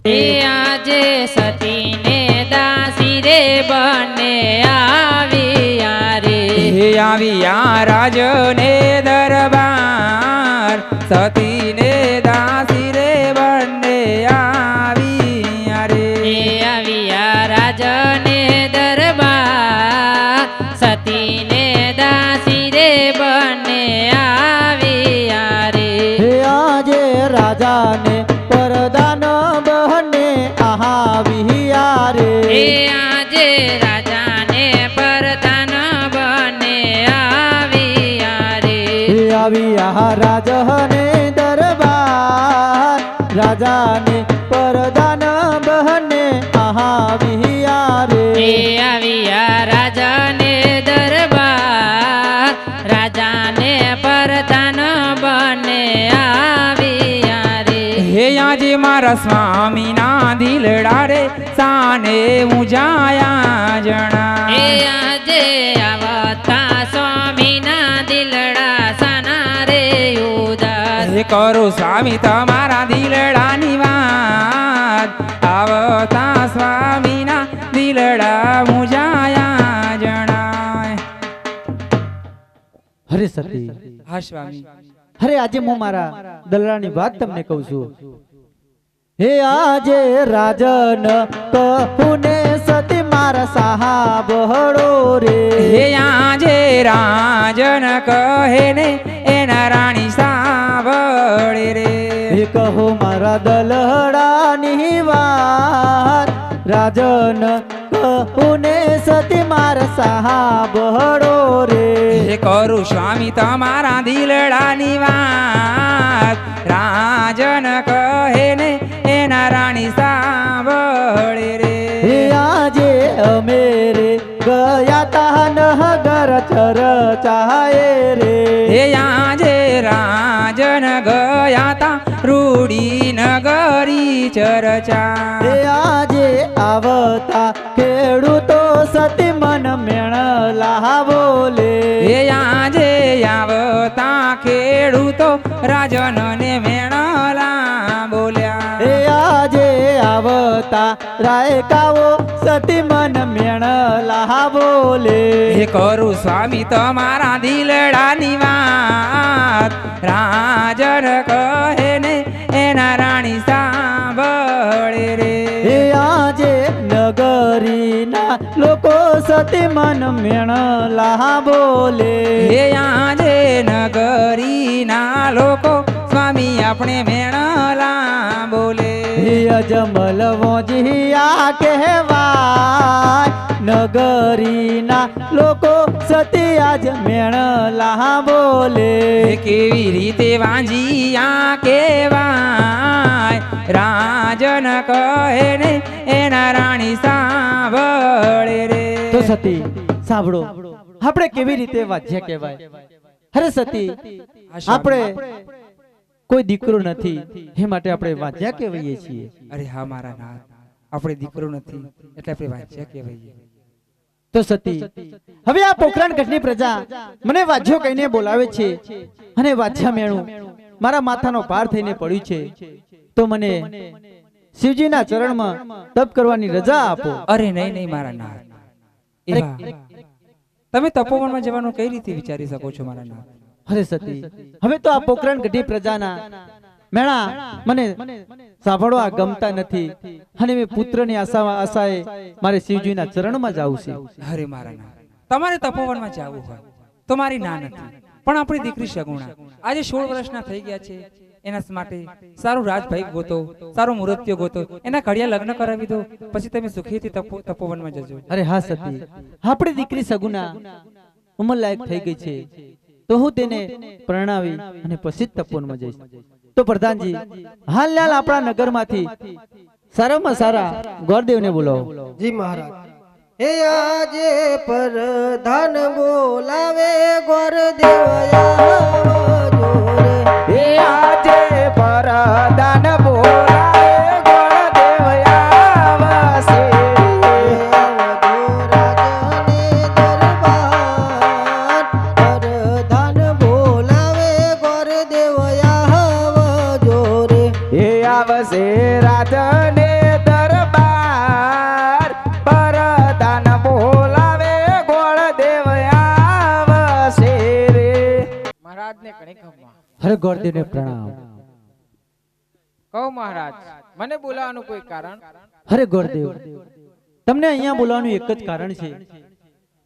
એ આજે સતી ને દાસી રે બંને આવ્યા રે હે આવ્યા રાજને દરબાર સતી ને દાસી રે બંને આવ્યા રે એ આવ્યા રાજને દરબાર સતી ને દાસી રે બંને આવ્યા રે હે આજે રાજાને પરદાન બહને આવ્યા રે એ આજે રાજાને પરધાન બને આવ્યા રે હે આવ્યા રાજને દરબાર રાજાને પરદાન બહને આવ્યા રે એ આવ્યા રાજાને દરબાર રાજાને પરધાન બને આવ્યા રે હે આજે મારા સ્વામીના દિલડા રે સાને ઉજાયા જણા એ આજે આવતા સ્વામીના દિલડા સના રે ઉદાસ હે કરો સ્વામી તમારા દિલડાની વાત આવતા સ્વામીના દિલડા મુજાયા જણાય હરે સતી હા સ્વામી અરે આજે હું મારા દલડાની વાત તમને કહું છું હે આજે રાજન કહું ને સતી મારા સાહાબ હળો રે હે આજે રાજન કહે ને એના રાણી સાવળે રે હે કહો મારા દલડાની વાત રાજન કહું ને સતી મારા સાહાબ હળો રે હે કરું સ્વામી તમારા દિલડાની વાત રાજન કહે ને એના રાણી સાંભળે રે હે આજે અમે રે ગયા તા નગર ચરચાએ રે હે આજે રાજન ગયા તા રૂડી નગરી ચર્ચા હે આજે આવતા ખેડૂતો સતી મન મેણ લાવો લે હે આજે આવતા ખેડૂતો રાજનને મેણલા બોલ્યા હે આજે આવતા રાયકાઓ સતી મન મેણ લાવો લે હે કરું સ્વામી તમારા દિલડાની વાત રાજન કહે ને એના રાણી સાંભળે રે હે આજે નગરીના લોકો સતી મન મેણ લાવો લે હે આજે નગરીના લોકો સ્વામી આપણે મેણલા બોલે હે અજમલ વોજિયા કહેવાય નગરીના લોકો સતી આજ મેણ લાવો લે હે કેવી રીતે વાંજિયા કેવાય રાજન કહે ને એના રાણી સાંભળે રે તો સતી સાંભળો આપણે કેવી રીતે વાજ્ય કહેવાય અરે સતી આપણે કોઈ દીકરો નથી એ માટે આપણે વાજ્યા કહેવાઈએ છીએ અરે હા મારા નાથ આપણે દીકરો નથી એટલે આપણે વાંચ્યા કહેવાય તો સતી હવે આ પોખરણ ગઢની પ્રજા મને વાજ્યો કહીને બોલાવે છે અને વાજ્યા મેણું મારા માથાનો પાર થઈને પડ્યું છે તો મને શિવજીના ચરણમાં તપ કરવાની રજા આપો અરે નહીં નહીં મારા નાથ એવા તમે તપોવનમાં જવાનું કઈ રીતે વિચારી શકો છો મારા નાથ અરે સતી હવે તો આ પોખરણ ગઢી પ્રજાના મેણા મને સાંભળવા ગમતા નથી અને મેં પુત્રની આશાએ મારે શિવજીના ચરણમાં જવું છે અરે મારા નાથ તમારે તપોવનમાં જવું હોય તો મારી ના નથી પણ આપણી દીકરી સગુણા આજે 16 વર્ષના થઈ ગયા છે એના માટે સારું રાજભાઈ ગોતો સારું મુહૂર્ત્યો ગોતો એના કડિયા લગ્ન કરાવી દો પછી તમે સુખીથી તપોવનમાં જજો અરે હા સતી આપણી દીકરી સગુણા ઉંમર લાયક થઈ ગઈ છે તો હું તેને પરણાવી અને પછી તપોવનમાં જઈશ તો પ્રધાનજી હાલ આપણા નગરમાંથી સારામાં સારા ગોરદેવને બોલાવો જી મહારાજ હે આજે પ્રધાન બોલાવે ગોરદેવ આવજો રે હે આજે પરદાન બોલાવે ગોરદેવ આવશે પ્રધાન બોલાવે ગોરદેવ આવજો રે હે આવશે રાતને મહારાજને ઘણી ખમા. હરે ગોરદેવને પ્રણામ. કહો મહારાજ, મને બોલાવવાનું કોઈ કારણ? હરે ગોરદેવ, તમને અહીંયા બોલાવવાનું એક જ કારણ છે.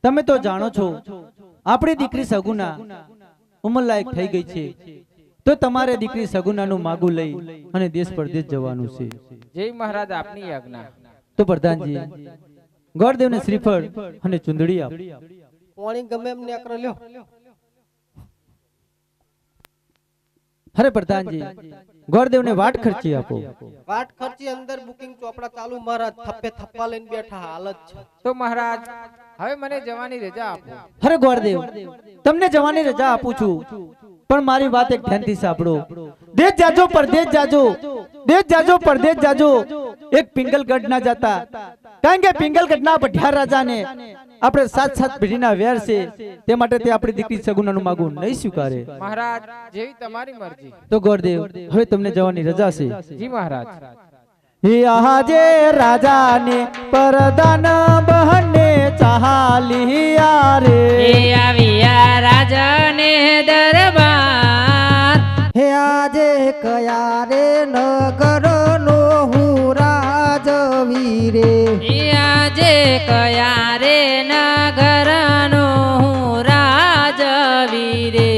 તમે તો જાણો છો આપણી દીકરી સગુના ઉંમરલાયક થઈ ગઈ છે, તો તમારે દીકરી સગુનાનું માગું લઈ અને દેશ પરદેશ જવાનું છે. જય મહારાજ, આપની આજ્ઞા. તો પ્રધાનજી ગોરદેવને શ્રીફળ અને ચુંદડી આપ. પાણી ગમે એમને અકર લ્યો. હરે પ્રધાનજી ગોરદેવને વાટ ખર્ચી આપો. વાટ ખર્ચી અંદર બુકિંગ ચોપડા ચાલુ મહારાજ, થપ્પે થપ્પા લઈને બેઠા હાલત છે. તો મહારાજ, હવે મને જવાની રજા આપો. હરે ગોરદેવ, તમને જવાની રજા આપું છું, પણ મારી વાત એક ધ્યાનથી સાંભળો. દેશ જાજો પરદેશ જાજો, દેશ જાજો પરદેશ જાજો, એક પિંગલગઢ ના જતા. કારણ કે પિંગલગઢના પઢિયાર રાજાને આપણે 7 પેઢીના વેર છે, તે માટે તે આપણી દીકરી સગુનાનું માગું નહીં સ્વીકારે. મહારાજ, જેવી તમારી મરજી. તો ગોરદેવ, હવે તમને જવાની રજા છે. જી મહારાજ. હે આજે રાજાને પરદાન બહને ચાલિયા રે. એ આવ્યા રાજને દરબાર. હે આજે કયા રે નગર નો હું રાજવીરે. એ આજે કયા રે નગરનો હું રાજવીરે.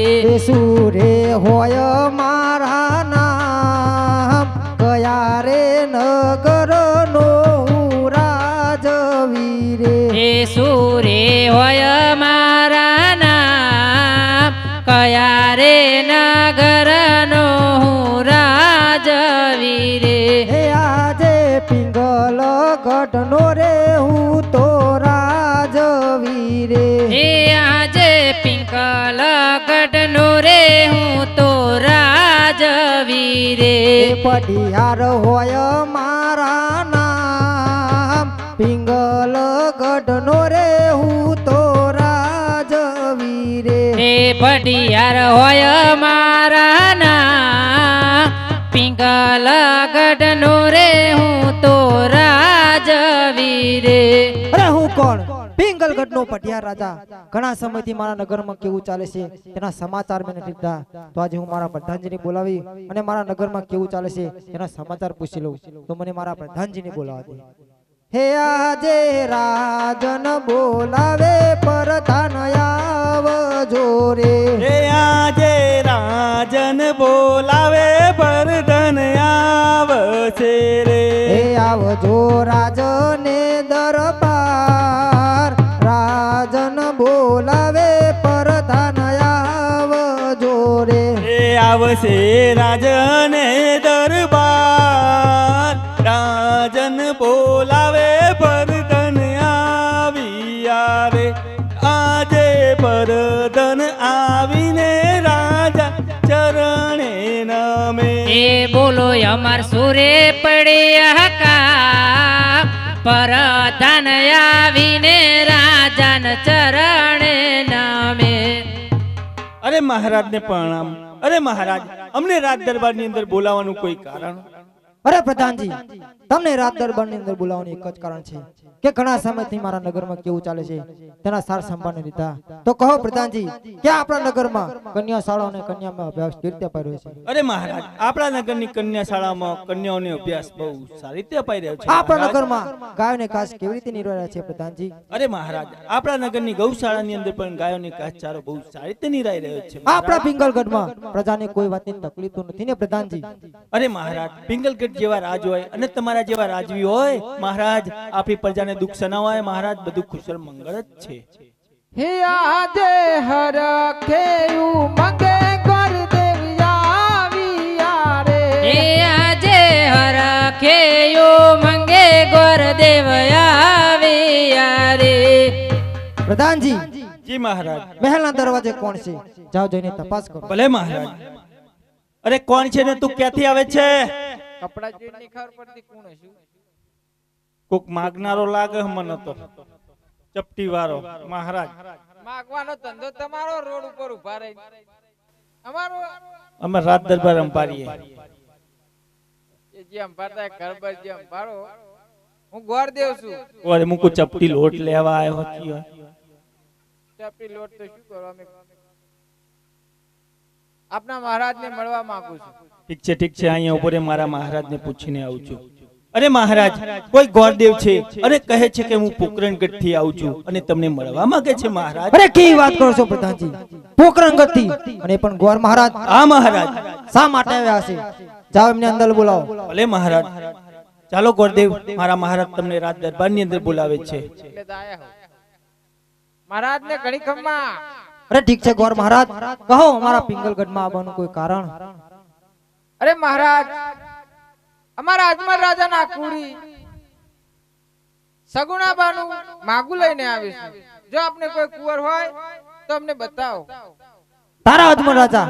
સુરે હોય મારા નામ, કયા રે નગર નો હું રાજવીરે. એ સુરે હોય મારા નામ, કયા રે નગરનો હું રાજવીરે. હે આજે પિંગલ ગઢનો રે હું તો રાજવીરે. એ આજે પિંકલ ગઢનો રે હું તો રાજવીરે. પઢિયાર હોય મારા નામ, પિંગલ ગઢનો રે હું તો રાજવીરે. એ પઢિયાર હોય મારા નામ, પિંગલ ગઢનો રે હું તો રાજવીરે. અરે હું કોણ? પિંગલગઢ નો પઢિયાર રાજા. ઘણા સમયથી મારા નગરમાં કેવું ચાલે છે તેના સમાચાર મેં નથી લીધા. તો આજે હું મારા પ્રધાનજીને બોલાવી અને મારા નગરમાં કેવું ચાલે છે તેના સમાચાર પૂછી લઉં. તો મને મારા પ્રધાનજીને બોલાવા દે. હે આજે રાજન બોલાવે પ્રધાન આવજો રે. હે આજે રાજન બોલાવે પરધન આવશે રે. હે આવજો રાજને દરબાર, રાજન બોલાવે પ્રધાન આવજો રે. હે આવશે રાજને દરબાર, રાજન બોલાવે પરધન આવ્યા રે. આજે પરધન આવીને રાજા ચરણે નમે. એ બોલો અમાર સુરે પડ્યા કા, પરધાન આવીને રાજાન ચરણે નામે. અરે મહારાજને પ્રણામ. અરે મહારાજ, અમને રાજ દરબારની અંદર બોલાવવાનું કોઈ કારણ? અરે પ્રધાનજી, તમને રાજ દરબારની અંદર બોલાવવાનું એક જ કારણ છે કે ઘણા સમયથી મારા નગરમાં કેવું ચાલે છે તેના સાર સંભાળને લીધા. તો કહો પ્રધાનજી, કે આપણા નગરમાં કન્યા શાળા અને કન્યામાં અભ્યાસ કેવી રીતે અપાઈ રહ્યો છે? અરે મહારાજ, આપણા નગરની કન્યા શાળામાં કન્યાઓને અભ્યાસ બહુ સારી રીતે અપાઈ રહ્યો છે. આપણા નગરમાં ગાયોને ઘાસ કેવી રીતે નિર્વહ રહ્યા છે પ્રધાનજી? અરે મહારાજ, આપણા નગરની ગૌશાળાની અંદર પણ ગાયોને ઘાસચારો બહુ સારી રીતે નિરાઈ રહ્યો છે. આપણા પિંગલગઢમાં પ્રજાને કોઈ વાતની તકલીફ તો નથી ને પ્રધાનજી? અરે મહારાજ, પિંગલગઢ જેવા રાજ હોય અને તમારા જેવા રાજવી હોય મહારાજ, આપણી પ્રજાને દુઃખ સનાવાય મહારાજ, બધું કુશળ મંગળ જ છે. હે આજે હરખેયું મંગે ગોરદેવ આવ્યા રે. એ આજે હરખેયો મંગે ગોરદેવ આવ્યા રે. પ્રધાનજી, જી મહારાજ. મહેલના દરવાજે કોણ છે? જાઓ જઈને તપાસ કરો. ભલે મહારાજ. અરે કોણ છે ને તું ક્યાંથી આવે છે? કપડા જોઈને નહીં ખબર પડતી કોણ હશે. કોક માગનારો લાગે મને તો, ચપટી વાળો. મહારાજ, માગવાનો ધંધો તમારો, રોડ ઉપર ઉભા રહી અમારો. અમે રાત દરબાર અંપારીએ. એ જે અંપારતા ઘર પર જે અંપારો, હું ગોરદેવ છું. ઓરે મુકુ ચપટી લોટ લેવા આવ્યો હતી. ચપટી લોટ તો શું કરવા? અમે આપના મહારાજને મળવા માંગુ છું. ઠીક છે અહીંયા ઉપર મારા મહારાજને પૂછીને આવું છું. અરે મહારાજ, કોઈ ગોરદેવ છે અને કહે છે કે હું પોકરણગઢ થી આવું છું અને તમને મળવા માંગે છે મહારાજ. અરે કેવી વાત કરો છો પ્રધાનજી? પોકરણગઢ થી અને પણ ગોર મહારાજ? હા મહારાજ. શા માટે આવ્યા હશે? જાઓ એમને અંદર બોલાવો. ભલે મહારાજ. ચાલો ગોરદેવ, મારા મહારાજ તમને રાજ દરબારની અંદર બોલાવે છે. એટલે તો આયા હો. મહારાજને ઘણી ખમ્મા. અરે ઠીક છે ગોર મહારાજ, કહો અમારા પિંગલગઢમાં આવવાનું કોઈ કારણ? અરે મહારાજ, અમારા અજમલ રાજાના કુડી સગુણાબાનું માગું લઈને આવીશું. જો આપને કોઈ કુંવર હોય તો અમને બતાવો. તારા અજમલ રાજા?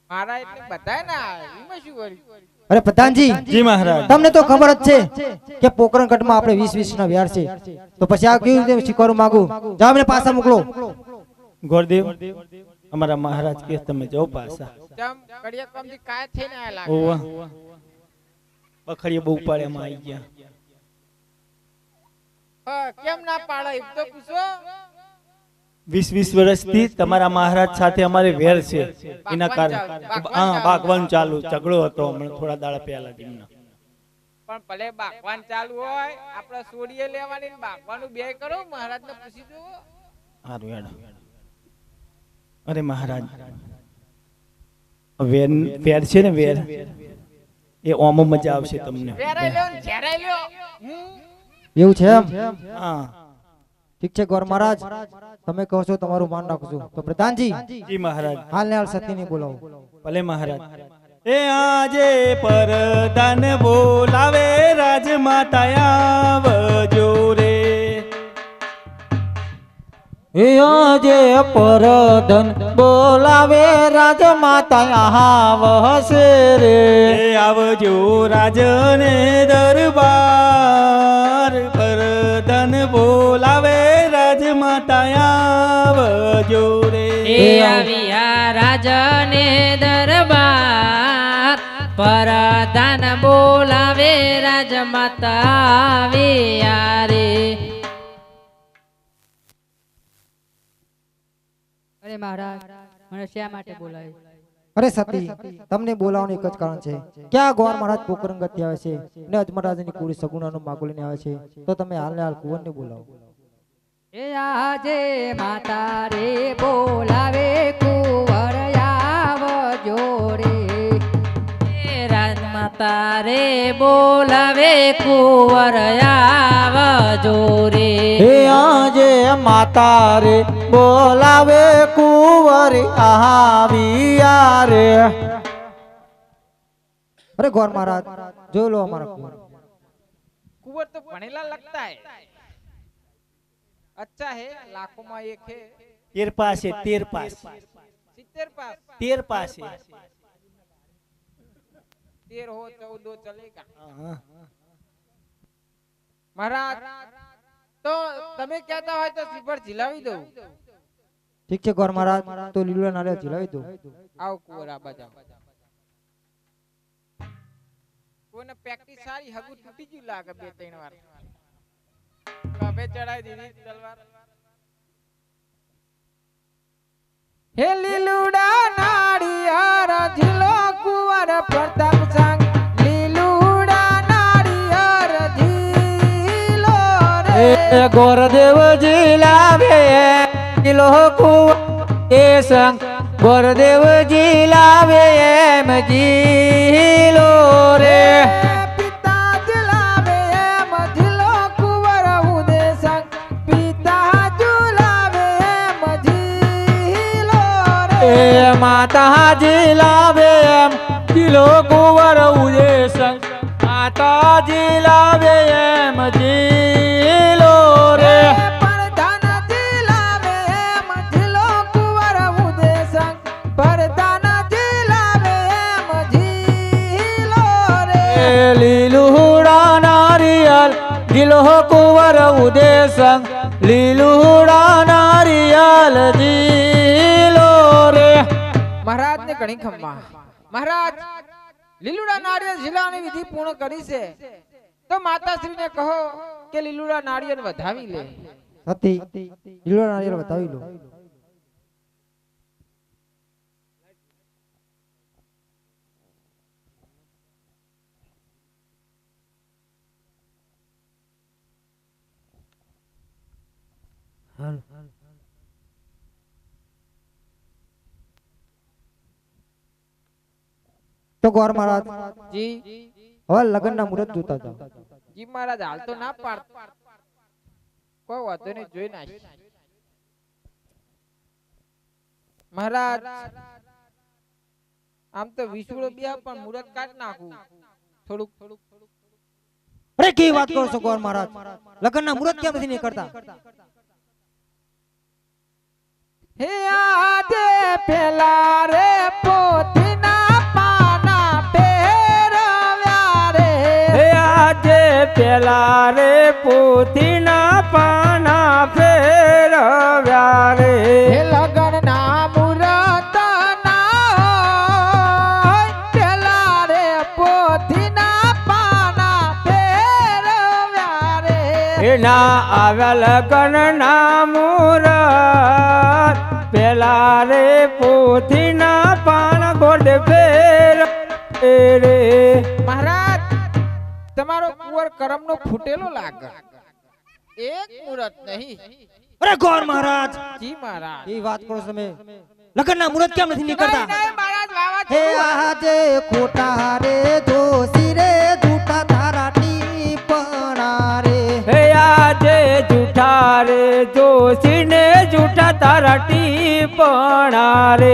મારા એટલે બતાય ના, એમાં શું વળી? અરે પ્રધાનજી, જી મહારાજ. તમને તો ખબર જ છે કે પોકરણગઢમાં આપણે 20 ના વ્યાર છે, તો પછી આ કેવી રીતે સ્વીકારવું માંગુ? જાઓ એમને પાછા મોકલો. ગોરદેવ, અમારા મહારાજ કે તમે જાઓ પાછા. જમ કડિયા કમથી કાય થઈને આયા લાગે. ઓવા બખડીએ બહુ પાડ્યામાં આવી ગયા. હા, કેમ ના પાડે એમ તો પૂછો. 20 વર્ષથી તમારા મહારાજ સાથે અમારે વેર છે. એના કારણે હા, ભાગવાનું ચાલુ, ઝઘડો હતો હમણાં થોડા દાડા પહેલા જીમનો. પણ ભલે બાગવાન ચાલુ હોય, આપણે સોડીએ લેવાની ને બાગવાનું બે કરો. મહારાજને પૂછી જુઓ. સારું હેડો. અરે મહારાજ, વેર વેર છે ને, વેર એ ઓમો મજા આવશે તમને. વેરાઈ લ્યો ને ઝેરાઈ લ્યો. એવું છે એમ? હા ઠીક છે ગોર મહારાજ, તમે કહો છો તમારું માન રાખું. તો પ્રધાનજી, જી મહારાજ. હાલ ને હાલ સતીને બોલાવો. ભલે મહારાજ. એ આજે પરદાન બોલાવે રાજમાતા આવજો રે. આજે પરધન બોલાવે રાજમાતા આવશે રે. એ આવજો રાજને દરબાર, પરદાન બોલાવે રાજમાતા આવજો રે. એ આવ્યા રાજને દરબાર, પરધાન બોલાવે રાજમાતા આવ્યા રે. અરે મહારાજ, મને શા માટે બોલાવ્યો? અરે સતી, તમને બોલાવવાનું એક જ કારણ છે કે આ ગોર મહારાજ પોકરણગઢ થી આવે છે ને અજમલ રાજાની કુડી સગુણાનો માગો લઈને આવે છે, તો તમે હાલ ને હાલ કુંવરને બોલાવો. એ આજે માતા રે બોલાવે કુંવર આવજો રે. એ રાજમાતા રે બોલાવે કુંવર આવજો રે. હે આજે માતા રે બોલાવે કુંવર આવ્યા રે. અરે ગોર મહારાજ, જોઈ લો અમારા કુંવર. कुंवर तो भणेला लगता है, अच्छा है, लाखों में एक है. 13 पास है, 13 पास, 70 पास 13 पास है. 13 हो 14 चलेगा. हाँ। महाराज, तो તમે કહેતા હોય તો સિફર ઝીલાવી દઉં. ઠીક છે ગોર મહારાજ, તો લીલુડા નાળિયેર ઝીલાવી દો. આવ કુંવર આ બાજુ. કોઈને પ્રેક્ટિસ સારી, હગુ તૂટી ગયું લાગે 2-3 વાર. કભે ચડાઈ દીધી તલવાર. હે લીલુડા નાળિયેર ઝીલો કુંવર પ્રતાપ સંગ. લીલુડા નાળિયેર ઝીલો રે. ગોરદેવજી લાવે કિલો કુંવર એ સંગ. ગોરદેવજી લાવે એમ જીલો રે. પિતા ઝુલાવે એમ ઝીલો કુંવર ઉદે સંગ. પિતા ઝુલાવે એમ ઝીલો રે. એ માતાજી લાવે એમ કિલો કુંવર ઉજે સંગ. માતાજી લાવે એમ જીલો રે. પરધાન ઝીલાવે એમ ઝીલો કુંવર ઉદે સંગ. પરધાન ઝીલાવે એમ ઝીલો રે. લીલુડા નારિયલ ગિલો કુંવર ઉદે સંગ. લીલુડા નારિયલ જીલો રે. મહારાજ ને ઘણી ખમ્મા. મહારાજ, લીલુડા નાળિયેર ઝીલાની વિધિ પૂર્ણ કરી છે, તો માતાશ્રીને કહો કે લીલુડા નાળિયેર વધાવી લે. સતી, લીલુડા નાળિયેર બતાવી લો. તો ગોર મહારાજ જી હવે લગ્નના મુહૂર્ત જોતા જાઓ. જી મહારાજ હાલ તો ના પાડ કોઈ વાંધો નહીં જોઈ નાખ મહારાજ આમ તો વિસુડો બિયા પણ મુહૂર્ત કાઢ નાખું થોડુંક અરે કેવી વાત કરો છો ગોર મહારાજ, લગ્નના મુહૂર્ત કેમ નથી નીકળતા? હે આજે પેલા રે પોથીના પાના ફેરવ્યા રે હે આજે પેલા રે પોથીના પાના ફેરવ્યા રે હે લગનના મુહૂર્ત ના પેલા રે પોથીના પાના ફેરવ્યા રે એના આવ્યા લગનના મુહૂર્ત પેલા રે પોથીના પાન ગોડ ફેર રે મહારાજ તમારો કુંવર કરમનો ફૂટેલો લાગે એક મુહૂર્ત નહીં. અરે ગોર મહારાજ જી મહારાજ એ વાત કરો છો તમે, લગ્નના મુહૂર્ત કેમ નથી નીકળતા? નહીં, મહારાજ વાવા હે છોડો. આજે ખોટા રે જોશી રે જૂઠા તારા ટીપણા રે. હે આજે જૂઠા રે જોશીને જૂઠા તારા ટીપણા રે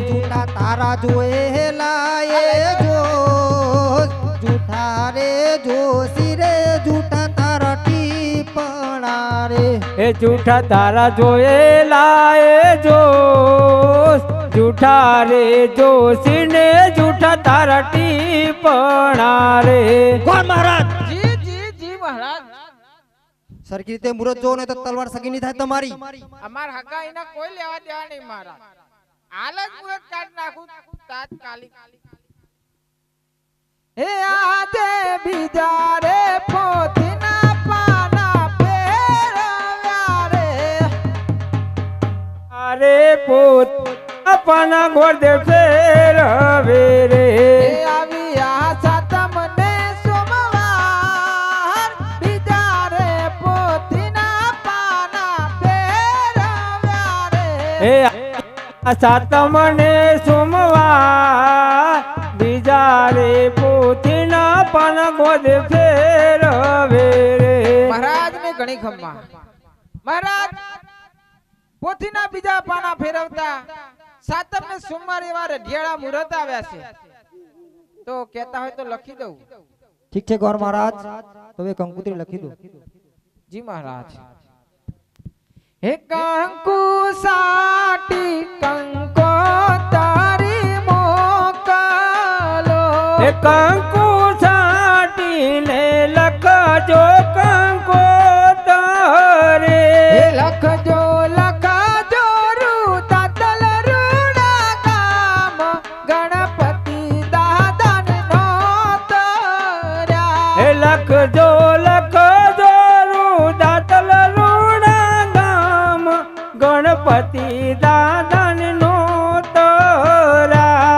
જૂઠા તારા જોયેલા એ જો જૂઠા રે જોશી રે જૂઠા તારા ટીપણા રે. એ જૂઠા તારા જોયેલા એ જોશ જૂઠા રે જોશીને જૂઠા તારા ટીપણા રે કોણ મહારાજ જી જી જી મહારાજ સરખી રીતે મુહૂર્ત જોવો ને તો તલવાર સગી થાય તમારી. અમાર હગા એના કોઈ લેવા દેવા નહીં મહારાજ. હાલ જ મુહૂર્ત કાઢ નાખું તાત્કાલિક. હે આજે બીજા રે પોથીના પાના ફેરવ્યા રે અરે પોત પાના ગોડ ફેરવે રે હે આવ્યા સાતમને સોમવાર બીજા રે પોથીના પાના ફેરવ્યા રે હે સાતમને સોમવાર બીજા રે પોથીના પાન ગોદ ફેરવે રે મહારાજ ને ઘણી ખમ્મા મહારાજ પોથીના બીજા પાના ફેરવતા સાતમ ને સોમવાર એવા રઢિયાળા મુહૂર્ત આવ્યા છે તો કહેતા હોય તો લખી દઉં. ઠીક છે ગોર મહારાજ, તો એ કંકુત્રી લખી દો. જી મહારાજ. હે કંકુ સાટી કંકોતરી મોકલો એ કંકુ છાટીને લખજો કંકોતરે હે લખજો લખજો રૂતાતલ રૂડા ગામ ગણપતિ દાદાને નોતર્યા હે લખજો લખજો દાતલ રૂડા ગામ ગણપતિ દાદાને નોતરા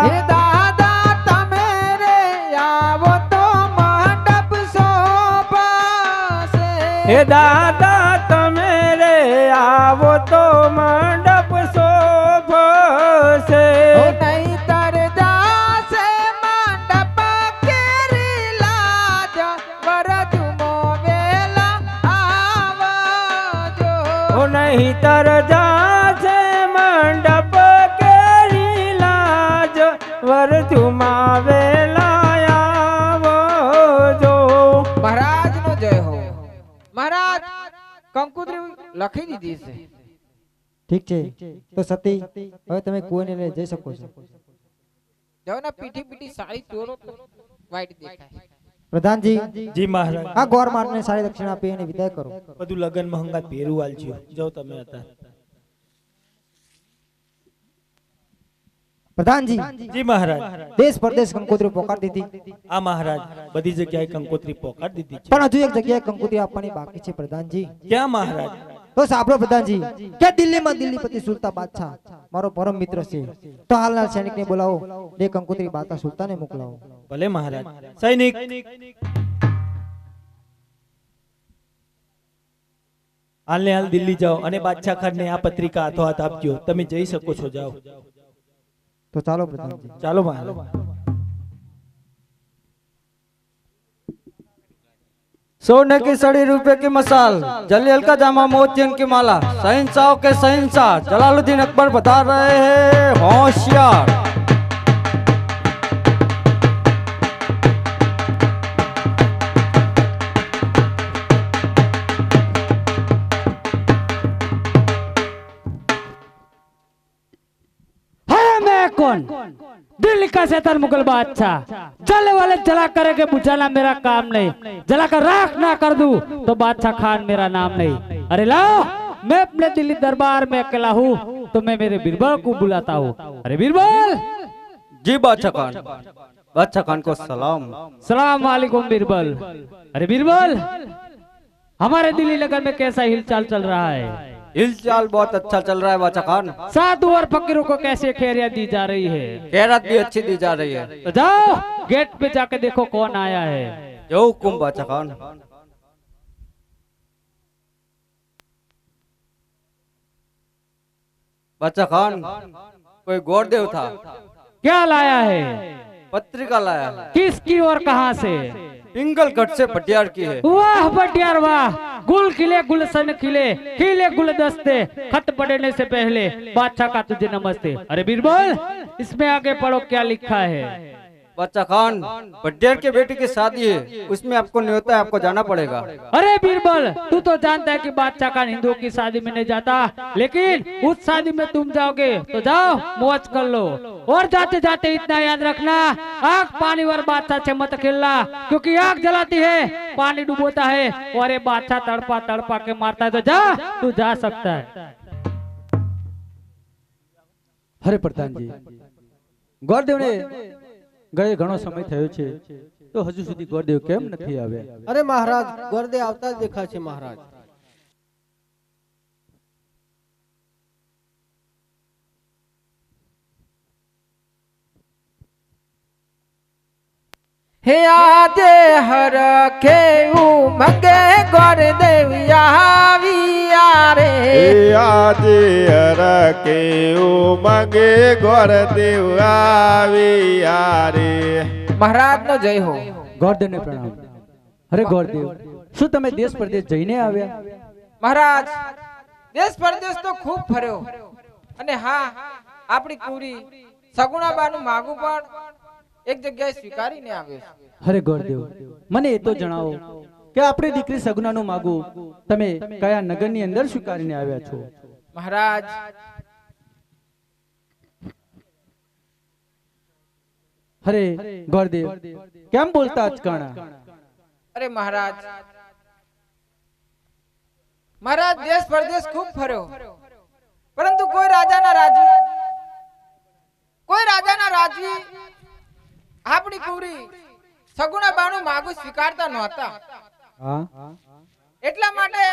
હે દાદા તમે રે આવો તો મંડપ શોભાશે હે દાદા તમે રે આવો તો મંડપ શોભશે ઓ નહીંતર જાશે મંડપ કેરી લાજ વરજુમો વેલા આવજો ઓ નહીંતર જાશે મંડપ કેરી લાજ વરજુમાં વેલા આવજો મહારાજ નો જય હો. મહારાજ કંકુત્રી લખી દીધી છે. ઠીક છે, તો સતી હવે તમે કુવાને લઈ જઈ શકો છો. જો ને પીઠી પીઠી સાડી ચોરો તો વાઈટ દેખાય. પ્રધાનજી જી મહારાજ આ ગોર મારને સારી દક્ષિણા આપી એને વિદાય કરો. બધું લગન મહંગાત ભેરું આલજો જો તમે હતા પ્રધાનજી જી મહારાજ દેશ પરદેશ કંકોત્રી પોકારી દીધી, આ મહારાજ બધી જગ્યાએ કંકોત્રી પોકાડી દીધી છે પણ હજુ એક જગ્યાએ કંકોત્રી આપવાની બાકી છે પ્રધાનજી. ક્યાં મહારાજ તો સાંભળો પ્રધાનજી કે દિલ્હીમાં દિલ્હીપતિ સુલતાન બાદશાહ મારો પરમ મિત્ર છે, તો હાલના સૈનિકને બોલાવો, બે કંકોત્રી બાદશાહ સુલતાને મોકલાવો. ભલે મહારાજ સૈનિક હાલને હાલ દિલ્હી જાઓ અને બાદશાહ ખાનને આ પત્રિકા હાથો હાથ આપજો તમે જઈ શકો છો જાઓ તો ચાલો પ્રધાનજી. ચાલો મહારાજ सोने की सड़ी रुपए की मसाल जलील का जामा मोतियन की माला शहंशाह के शहंशाह जलालुद्दीन अकबर बता रहे हैं होशियार। मैं कौन? दिल्ली का शैतान मुगल बादशाह। जलने वाले जला करके बुझाना मेरा काम नहीं, जला कर राख ना कर दूं तो बादशाह खान मेरा नाम नहीं। अरे लाओ, मैं अपने दिल्ली दरबार में अकेला हूँ तो मैं मेरे बीरबल को बुलाता हूँ। अरे बीरबल। जी बादशाह खान। बादशाह खान को सलाम। सलाम वालेकुम बीरबल। अरे बीरबल, हमारे दिल्ली नगर में कैसा हिलचाल चल रहा है? हिलचाल बहुत अच्छा चल रहा है बादशाह खान। साधु और फकीरों को कैसे खैरियत दी जा रही है? खैरत भी अच्छी दी जा रही है। तो जाओ गेट पे जाके देखो कौन आया है। जो हुकुम बादशाह खान। बादशाह खान, कोई गौरदेव था। क्या लाया है? पत्रिका लाया है। किसकी और कहां से? पिंगलगढ़ से पटियार की है। वाह बटियार वाह, गुल खिले गुलशन खिले खिले गुलदस्ते, खत पढ़ने से पहले बादशाह का तुझे नमस्ते। अरे बीरबल, इसमें आगे पढ़ो क्या लिखा है? बादशाह खान, पटियार के बेटी की शादी है, उसमें आपको न्योता है, आपको जाना पड़ेगा। अरे बीरबल, तू तो जानता है कि बादशाह का हिंदुओं की शादी में नहीं जाता, लेकिन उस शादी में तुम जाओगे तो जाओ मौज कर लो। और जाते जाते इतना याद रखना, आग पानी और बादशाह से मत खेलना, क्योंकि आग जलाती है पानी डुबोता है और ये बादशाह तड़पा तड़पा के मारता है। तो जा, तू जा सकता है। हरे प्रधान जी, गौरदेव ने गए घणो समय થયો છે તો હજુ સુધી ગોરદેવ કેમ નથી આવ્યા? અરે મહારાજ, ગોરદેવ આવતા જ દેખાય છે મહારાજ। हे आजे हर के उमंगे गुरुदेव आविया रे। આજે હરકે ઉમંગે ગોરદેવ આવ્યા રે। महाराज नो जय हो। ગોરદેવ ને પ્રણામ। અરે ગોરદેવ, શું તમે દેશ પરદેશ જઈને આવ્યા? महाराज, देश परदेश तो खूब फर्यो અને હા, આપણી કુરી સગુણાબાનું માગું પણ એક જગ્યાએ સ્વીકારીને આવ્યો છે। અરે ગોરદેવ, મને એ તો જણાવો કે આપણી દીકરી સગુણાનું માગું તમે કયા નગરની અંદર સ્વીકારીને આવ્યા છો? महाराज, અરે ગોરદેવ, કેમ બોલતા અચકાણા? अरे महाराज, महाराज देश परदेश खूब फर्यो, परंतु कोई राजा ना राजवी આપણી કુરી સગુણાબાનું માગું સ્વીકારતા નહોતા। હા, એટલા માટે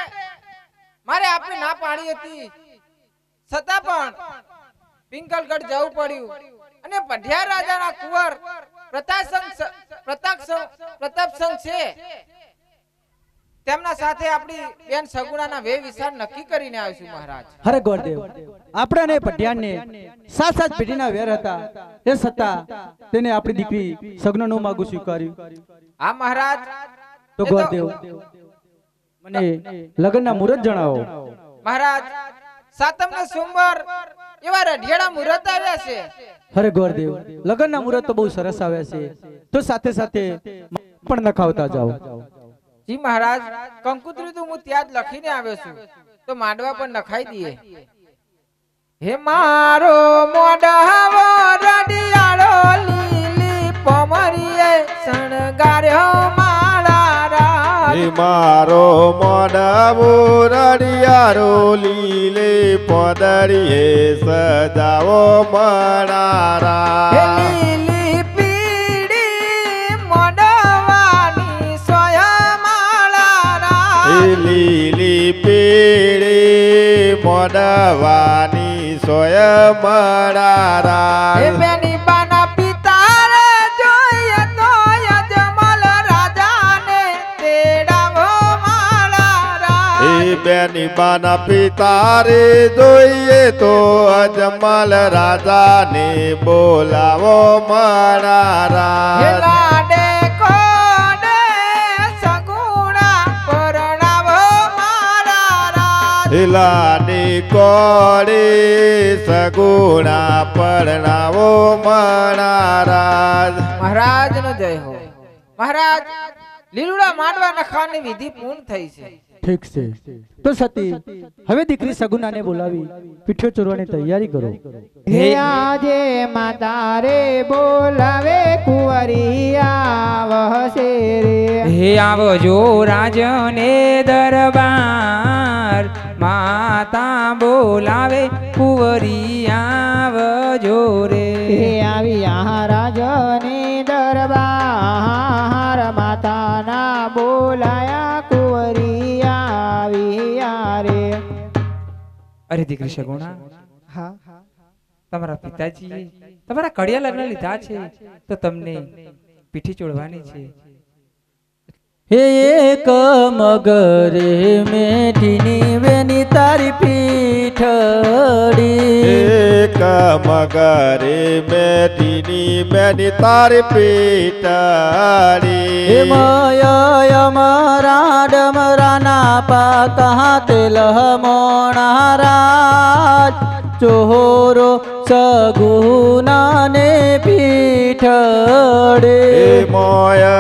મારે આપને ના પાડી હતી, છતાં પણ પિંગલગઢ જવું પડ્યું અને પઢિયાર રાજાના કુંવર પ્રતાપસંગ છે તેમના સાથે આપણી બેન સગુણાના વે વિચાર નક્કી કરીને આવીશું મહારાજ। અરે ગોરદેવ, આપણાને પટિયારને સાત સાત પેઢીના વેર હતા, તે છતાં તેને આપણી દીકરી સગુણાનું માગું સ્વીકાર્યું। હા મહારાજ, તો ગોરદેવ, મને લગ્નના મુહૂર્ત જણાવો। મહારાજ, સાતમને સોમવાર એવા રઢિયાળા મુહૂર્ત આવ્યા છે। અરે ગોરદેવ, લગ્નના મુહૂર્ત તો બહુ સરસ આવ્યા છે, તો સાથે સાથે પણ નખાવતા જાઓ। જી મહારાજ, કંકુત્રી તો હું ત્યાં જ લખીને આવ્યો છું, તો માંડવા પર નખાઈ દઈએ। હે મારો મોઢાવો રડિયાળો લીલી પમરીએ શણગાર્યો માળા રાજ। હે મારો મોઢાવો રડિયાળો લીલે પદરીએ સજાવો માળા હે રાજ। લીલી પીળી મોઢવાની સોયા માળા રાજ। લીલી પીળી મોઢવાની સોય માળા હે રાજ। બેની બાના પિતારે જોઈએ તો યજમલ રાજાને તેડાવો માળા રાજ। એ બેની બાના પિતા રે જોઈએ તો અજમલ રાજાને બોલાવો માળા હે રાજ। લાડે કોડે સગુણા હિલાની કોળી સગુણા પરણાવો મણારાજ. મહારાજ નો જય હો. મહારાજ લીલુડા માંડવા નખાની વિધિ પૂર્ણ થઈ છે. ઠીક છે તો સતી હવે દીકરી સગુનાને બોલાવી પીઠો ચોરવાની તૈયારી કરો. હે આજે માતા રે બોલાવે કુંવરી આવશે રે. હે આવજો રાજને દરબાર માતા બોલાવે કુંવરી આવજો રે. હે આવ્યા રાજની દરબાર માતાના બોલાયા કુંવરી આવ્યા રે. અરે દીકરી સગુણા, હા તમારા પિતાજીએ તમારા કડિયા લગ્ન લીધા છે તો તમને પીઠી ચોળવાની છે. હે એક મગરે મેઠીની વેની તારી પીઠડી. એક મગરે મેઠીની મેની તારી પીટાડી. હે મય અમારા ડમરાના પાકા તેલ મોણારાજ ચોરો સગુનાને પીઠડે. હે મોય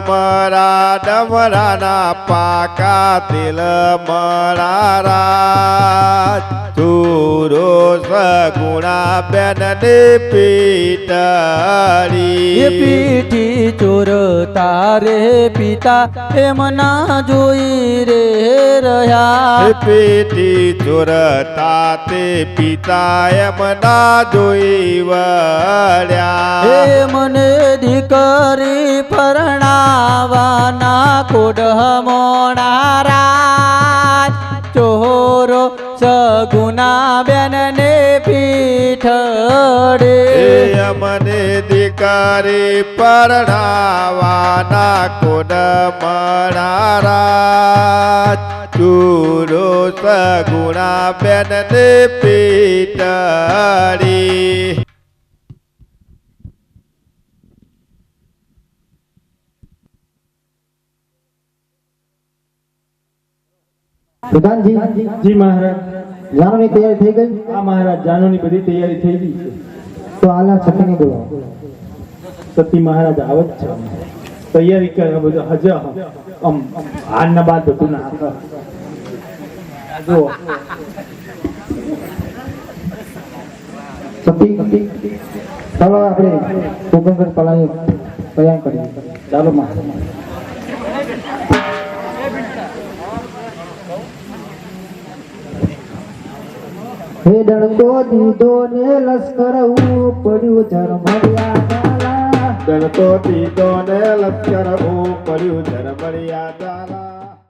મારા ડમરાના પાકા તિલ મણારાજ તુરો સગુણા બેન ને પીટાડી. એ પીઠી ચોર તારે પિતા એમ ના જોઈ રે રહ્યા. પીઠી ચોરતા તે પિતા એમ ના જોઈ વળ્યા. હે મને દીકરી પરણાવાના કોડ મોણારાજ ચોરો સગુના બેન ને પીઠડે. મને દીકરી પરણાવાના કોડ મણારાજ ચૂરો સગુણા બેન ને પીટાડી. પ્રધાનજી જી મહારાજ. જાનોની તૈયારી થઈ ગઈ? આ મહારાજ જાનોની બધી તૈયારી થઈ ગઈ છે. તો આલા છઠ્ઠીને બોલાવો. સતી મહારાજ આવે જ છે. તૈયારી કરે બધું હજુ હાલના બાદ બધું ના જો સતી ચાલો આપણે સુગંધ પલાય તૈયાર કરીએ. ચાલો મહારાજ. હે ડણકો દીધો ને લશ્કર પડ્યું ઝરમરિયા ઝાલા. ગણતો દીધો ને લશ્કર પડ્યું ઝરમરિયા ઝાલા.